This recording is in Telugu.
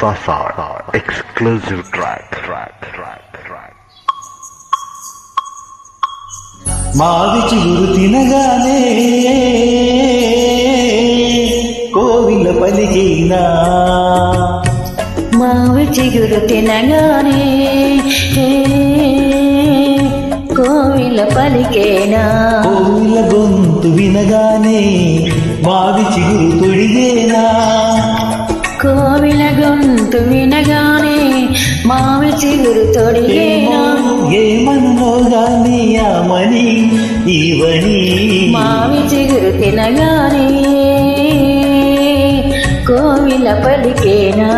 Sasa exclusive track. మావి చిగురు తినగానే కోవిల పలికినా, మావి చిగురు తినగానే కోవిల పలికేనా, కోవిల గొంతు వినగానే మావి చిగురు తొడిగేనా, కోవిల గొంతు వినగానే మావి చిగురు తొడిగేనా, ఏమన్నో గాని ఆమని ఈవని, మావి చిగురు తినగానే కోవిల పలికేనా.